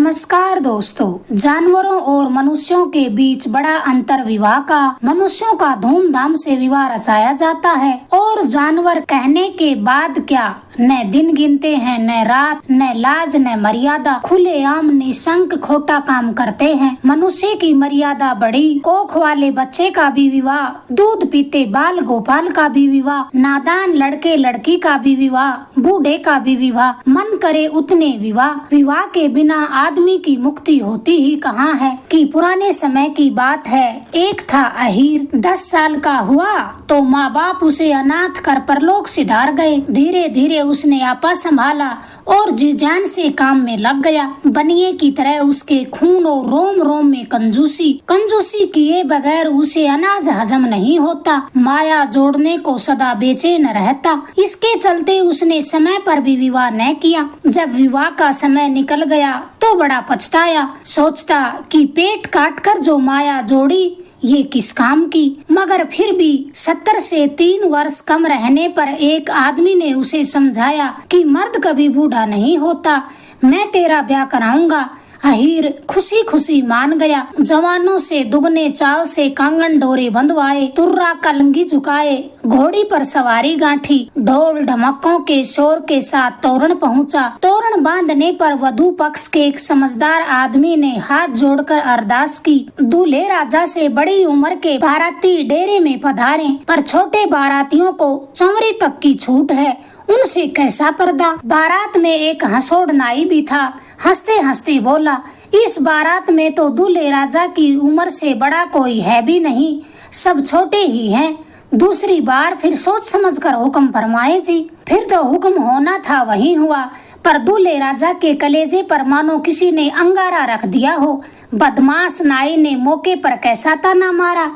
नमस्कार दोस्तों। जानवरों और मनुष्यों के बीच बड़ा अंतर विवाह का। मनुष्यों का धूमधाम से विवाह रचाया जाता है और जानवर कहने के बाद क्या न दिन गिनते हैं, न रात, न लाज, न मर्यादा, खुलेआम निशंक खोटा काम करते हैं। मनुष्य की मर्यादा बड़ी। कोख वाले बच्चे का भी विवाह, दूध पीते बाल गोपाल का भी विवाह, नादान लड़के लड़की का भी विवाह, बूढ़े का भी विवाह, मन करे उतने विवाह। विवाह के बिना आदमी की मुक्ति होती ही कहाँ है। कि पुराने समय की बात है, एक था अहीर, 10 साल का हुआ तो माँ बाप उसे अनाथ कर परलोक सिधार गए। धीरे धीरे उसने आपा संभाला और जी जान से काम में लग गया। बनिए की तरह उसके खून और रोम रोम में कंजूसी किए बगैर उसे अनाज हजम नहीं होता। माया जोड़ने को सदा बेचैन रहता। इसके चलते उसने समय पर भी विवाह न किया। जब विवाह का समय निकल गया तो बड़ा पछताया। सोचता कि पेट काट कर जो माया जोड़ी ये किस काम की। मगर फिर भी 70 से 3 वर्ष कम रहने पर एक आदमी ने उसे समझाया कि मर्द कभी बूढ़ा नहीं होता, मैं तेरा ब्याह कराऊंगा। अहीर खुशी खुशी मान गया। जवानों से दुगने चाव से कांगन डोरे बंधवाए, तुर्रा कलंगी झुकाए, घोड़ी पर सवारी गांठी, ढोल ढमक्कों के शोर के साथ तोरण पहुंचा। तोरण बांधने पर वधू पक्ष के एक समझदार आदमी ने हाथ जोड़कर अरदास की, दूल्हे राजा से बड़ी उम्र के बाराती डेरे में पधारे, पर छोटे बारातियों को चंवरी तक की छूट है, उनसे कैसा पर्दा। बारात में एक हंसोड़ नाई भी था। हंसते हंसते बोला, इस बारात में तो दूल्हे राजा की उम्र से बड़ा कोई है भी नहीं, सब छोटे ही हैं। दूसरी बार फिर सोच समझकर हुक्म फरमाए जी। फिर तो हुक्म होना था वही हुआ, पर दूल्हे राजा के कलेजे पर मानो किसी ने अंगारा रख दिया हो। बदमाश नाई ने मौके पर कैसा ताना मारा,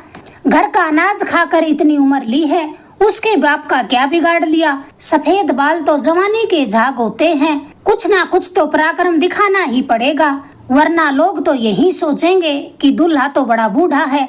घर का अनाज खाकर इतनी उम्र ली है, उसके बाप का क्या बिगाड़ लिया। सफेद बाल तो जवानी के झाग होते हैं, कुछ ना कुछ तो पराक्रम दिखाना ही पड़ेगा, वरना लोग तो यही सोचेंगे कि दूल्हा तो बड़ा बूढ़ा है।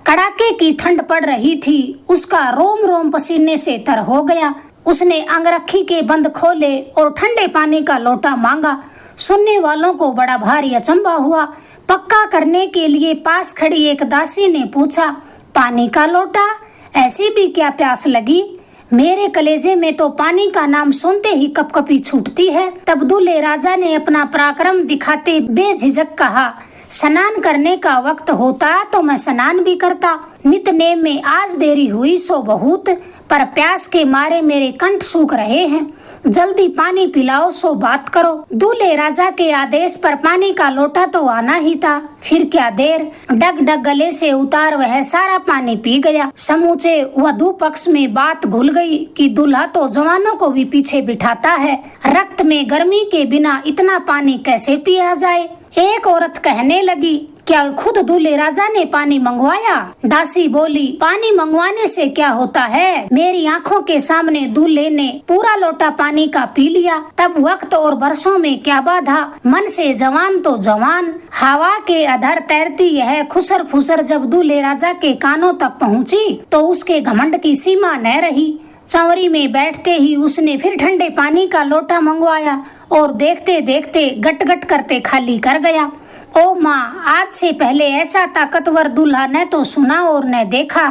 कड़ाके की ठंड पड़ रही थी, उसका रोम रोम पसीने से तर हो गया। उसने अंगरखी के बंद खोले और ठंडे पानी का लोटा मांगा। सुनने वालों को बड़ा भारी अचंभा हुआ। पक्का करने के लिए पास खड़ी एक दासी ने पूछा, पानी का लोटा, ऐसी भी क्या प्यास लगी? मेरे कलेजे में तो पानी का नाम सुनते ही कपकपी छूटती है। तब दूल्हे राजा ने अपना पराक्रम दिखाते बेझिझक कहा, स्नान करने का वक्त होता तो मैं स्नान भी करता। नित्यनेम में आज देरी हुई सो बहुत, पर प्यास के मारे मेरे कंठ सूख रहे हैं, जल्दी पानी पिलाओ सो बात करो। दूल्हे राजा के आदेश पर पानी का लोटा तो आना ही था। फिर क्या देर, डग डग गले से उतार वह सारा पानी पी गया। समूचे वधू पक्ष में बात घुल गई कि दूल्हा तो जवानों को भी पीछे बिठाता है, रक्त में गर्मी के बिना इतना पानी कैसे पिया जाए। एक औरत कहने लगी, क्या खुद दूल्हे राजा ने पानी मंगवाया? दासी बोली, पानी मंगवाने से क्या होता है, मेरी आंखों के सामने दूल्हे ने पूरा लोटा पानी का पी लिया। तब वक्त और बरसों में क्या बाधा, मन से जवान तो जवान। हवा के अधर तैरती यह खुसर फुसर जब दूल्हे राजा के कानों तक पहुँची तो उसके घमंड की सीमा न रही। चंवरी में बैठते ही उसने फिर ठंडे पानी का लोटा मंगवाया और देखते देखते गट गट करते खाली कर गया। ओ माँ, आज से पहले ऐसा ताकतवर दूल्हा न तो सुना और न देखा।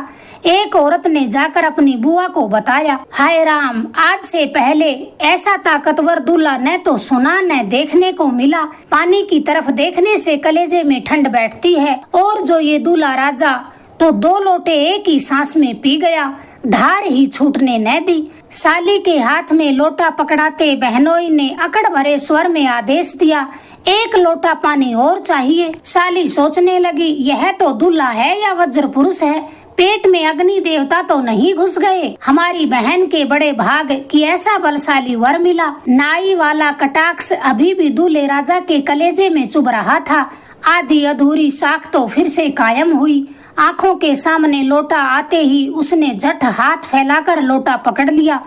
एक औरत ने जाकर अपनी बुआ को बताया, हाय राम, आज से पहले ऐसा ताकतवर दूल्हा न तो सुना न देखने को मिला। पानी की तरफ देखने से कलेजे में ठंड बैठती है, और जो ये दूल्हा राजा तो 2 लोटे एक ही सांस में पी गया, धार ही छूटने न दी। साली के हाथ में लोटा पकड़ाते बहनोई ने अकड़ भरे स्वर में आदेश दिया, 1 लोटा पानी और चाहिए। साली सोचने लगी, यह तो दूल्हा है या वज्र पुरुष है, पेट में अग्नि देवता तो नहीं घुस गए। हमारी बहन के बड़े भाग कि ऐसा बलशाली वर मिला। नाई वाला कटाक्ष अभी भी दूल्हे राजा के कलेजे में चुभ रहा था। आधी अधूरी साख तो फिर से कायम हुई। आंखों के सामने लोटा आते ही उसने झट हाथ फैलाकर लोटा पकड़ लिया।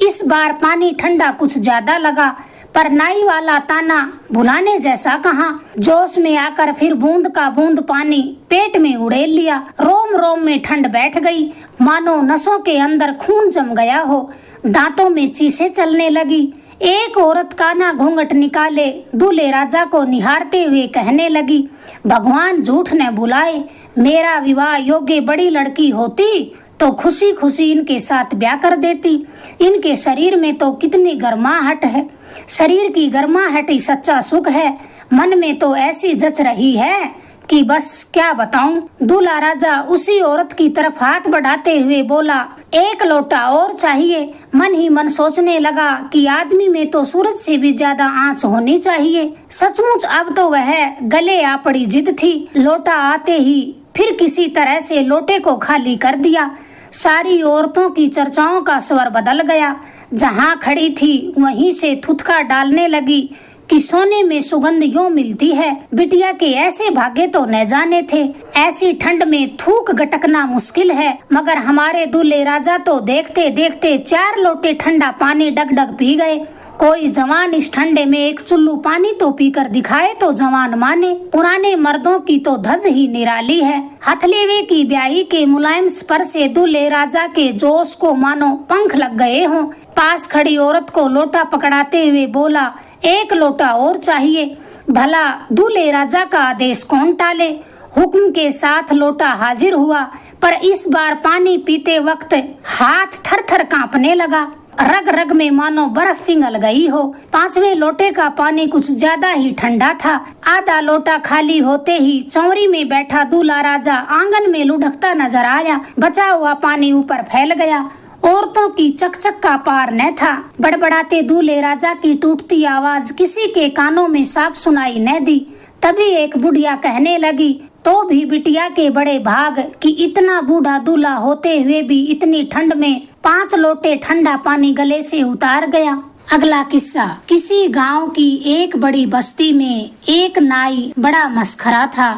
इस बार पानी ठंडा कुछ ज्यादा लगा, पर नाई वाला ताना भुलाने जैसा कहा। जोश में आकर फिर बूंद का बूंद पानी पेट में उड़ेल लिया। रोम रोम में ठंड बैठ गई, मानो नसों के अंदर खून जम गया हो। दांतों में चीसें चलने लगी। एक औरत काना घूंघट निकाले दूल्हे राजा को निहारते हुए कहने लगी, भगवान झूठ न बुलाए, मेरा विवाह योग्य बड़ी लड़की होती तो खुशी खुशी इनके साथ ब्याह कर देती। इनके शरीर में तो कितनी गर्माहट है, शरीर की गर्माहट ही सच्चा सुख है। मन में तो ऐसी जच रही है कि बस क्या बताऊं। दूल्हा राजा उसी औरत की तरफ हाथ बढ़ाते हुए बोला, एक लोटा और चाहिए। मन ही मन सोचने लगा कि आदमी में तो सूरज से भी ज्यादा आंच होनी चाहिए। सचमुच अब तो वह गले आ पड़ी जिद थी। लोटा आते ही फिर किसी तरह से लोटे को खाली कर दिया। सारी औरतों की चर्चाओं का स्वर बदल गया। जहाँ खड़ी थी वहीं से थुथका डालने लगी कि सोने में सुगंध यूं मिलती है। बिटिया के ऐसे भाग्य तो न जाने थे। ऐसी ठंड में थूक गटकना मुश्किल है, मगर हमारे दूल्हे राजा तो देखते देखते 4 लोटे ठंडा पानी डग पी गए। कोई जवान इस ठंडे में एक चुल्लू पानी तो पीकर दिखाए तो जवान माने। पुराने मर्दों की तो धज ही निराली है। हथलेवे की ब्याही के मुलायम स्पर्श से दूल्हे राजा के जोश को मानो पंख लग गए हों। पास खड़ी औरत को लोटा पकड़ाते हुए बोला, एक लोटा और चाहिए। भला दूल्हे राजा का आदेश कौन टाले। हुक्म के साथ लोटा हाजिर हुआ, पर इस बार पानी पीते वक्त हाथ थर थर कांपने लगा। रग रग में मानो बर्फ पिघल गई हो। 5वें लोटे का पानी कुछ ज्यादा ही ठंडा था। आधा लोटा खाली होते ही चौरी में बैठा दूल्हा राजा आंगन में लुढ़कता नजर आया। बचा हुआ पानी ऊपर फैल गया। औरतों की चकचक का पार न था। बड़बड़ाते दूल्हे राजा की टूटती आवाज किसी के कानों में साफ सुनाई न दी। तभी एक बुढ़िया कहने लगी, तो भी बिटिया के बड़े भाग कि इतना बूढ़ा दूल्हा होते हुए भी इतनी ठंड में 5 लोटे ठंडा पानी गले से उतार गया। अगला किस्सा। किसी गांव की एक बड़ी बस्ती में एक नाई बड़ा मस्खरा था।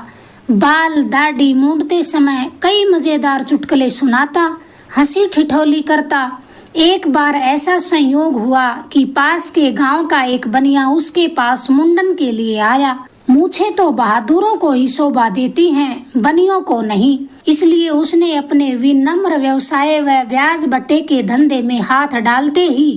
बाल दाढ़ी मूंढते समय कई मजेदार चुटकुले सुनाता, हंसी ठिठोली करता। एक बार ऐसा संयोग हुआ कि पास के गांव का एक बनिया उसके पास मुंडन के लिए आया। मूछें तो बहादुरों को ही शोभा देती हैं, बनियों को नहीं। इसलिए उसने अपने विनम्र व्यवसाय व ब्याज बट्टे के धंधे में हाथ डालते ही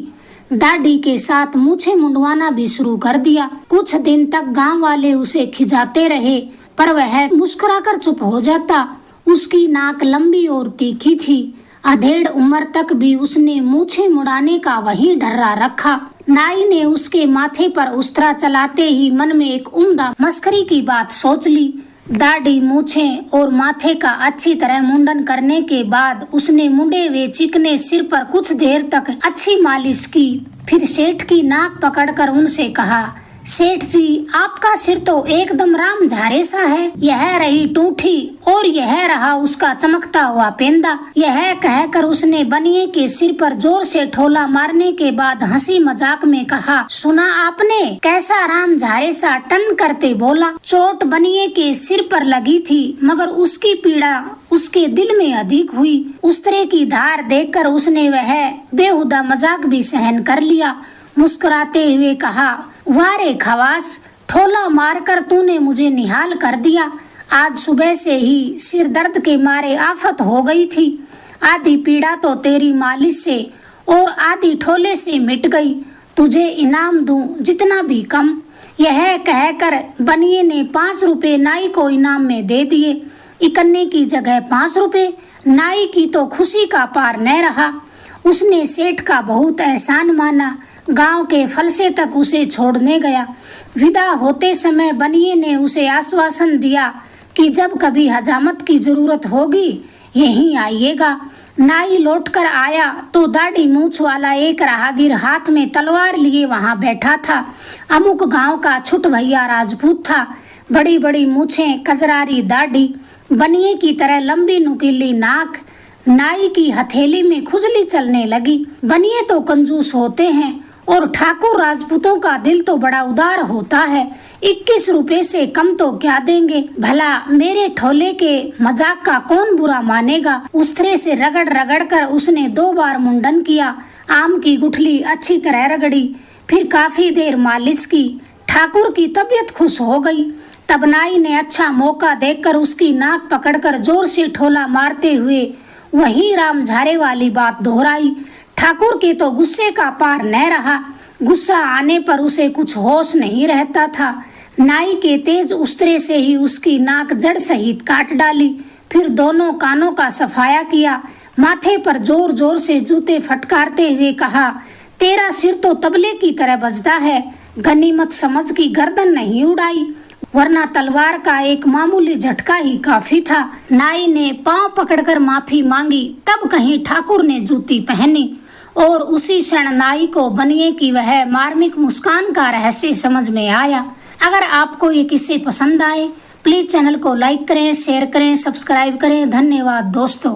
दाढ़ी के साथ मूछें मुंडवाना भी शुरू कर दिया। कुछ दिन तक गांव वाले उसे खिजाते रहे, पर वह मुस्कुराकर चुप हो जाता। उसकी नाक लंबी और तीखी थी। अधेड़ उम्र तक भी उसने मूछें मुड़ाने का वही ढर्रा रखा। नाई ने उसके माथे पर उस्तरा चलाते ही मन में एक उम्दा मस्करी की बात सोच ली। दाढ़ी, मूछें और माथे का अच्छी तरह मुंडन करने के बाद उसने मुंडे हुए चिकने सिर पर कुछ देर तक अच्छी मालिश की। फिर सेठ की नाक पकड़कर उनसे कहा, सेठ जी, आपका सिर तो एकदम राम झारे सा है। यह रही टूठी और यह रहा उसका चमकता हुआ पेंदा। यह कहकर उसने बनिए के सिर पर जोर से ठोला मारने के बाद हंसी मजाक में कहा, सुना आपने कैसा राम झारे सा टन करते बोला। चोट बनिए के सिर पर लगी थी, मगर उसकी पीड़ा उसके दिल में अधिक हुई। उस्तरे की धार देखकर उसने वह बेहुदा मजाक भी सहन कर लिया। मुस्कुराते हुए कहा, वारे खवास, ठोला मारकर तूने मुझे निहाल कर दिया। आज सुबह से ही सिर दर्द के मारे आफत हो गई थी। आधी पीड़ा तो तेरी मालिश से और आधी ठोले से मिट गई। तुझे इनाम दूं जितना भी कम। यह कहकर बनिए ने 5 रुपए नाई को इनाम में दे दिए। इकन्ने की जगह 5 रुपए। नाई की तो खुशी का पार न रहा। उसने सेठ का बहुत एहसान माना। गांव के फलसे तक उसे छोड़ने गया। विदा होते समय बनिए ने उसे आश्वासन दिया कि जब कभी हजामत की जरूरत होगी यहीं आइएगा। नाई लौटकर आया तो दाढ़ी मूछ वाला एक राहगीर हाथ में तलवार लिए वहां बैठा था। अमुक गांव का छुट भैया राजपूत था। बड़ी बड़ी मूछें, कजरारी दाढ़ी, बनिए की तरह लंबी नुकीली नाक। नाई की हथेली में खुजली चलने लगी। बनिए तो कंजूस होते हैं और ठाकुर राजपूतों का दिल तो बड़ा उदार होता है। 21 रुपए से कम तो क्या देंगे। भला मेरे ठोले के मजाक का कौन बुरा मानेगा। उस्तरे से रगड़ रगड़ कर उसने 2 बार मुंडन किया। आम की गुठली अच्छी तरह रगड़ी, फिर काफी देर मालिश की। ठाकुर की तबीयत खुश हो गई। तब नाई ने अच्छा मौका देखकर उसकी नाक पकड़कर जोर से ठोला मारते हुए वही राम झारे वाली बात दोहराई। ठाकुर के तो गुस्से का पार न रहा। गुस्सा आने पर उसे कुछ होश नहीं रहता था। नाई के तेज उस्तरे से ही उसकी नाक जड़ सहित काट डाली। फिर दोनों कानों का सफाया किया। माथे पर जोर जोर से जूते फटकारते हुए कहा, तेरा सिर तो तबले की तरह बजता है। गनीमत समझ की गर्दन नहीं उड़ाई, वरना तलवार का एक मामूली झटका ही काफी था। नाई ने पांव पकड़कर माफी मांगी, तब कहीं ठाकुर ने जूती पहनी और उसी क्षण नाई को बनिए की वह मार्मिक मुस्कान का रहस्य समझ में आया। अगर आपको ये किस्से पसंद आए, प्लीज चैनल को लाइक करें, शेयर करें, सब्सक्राइब करें। धन्यवाद दोस्तों।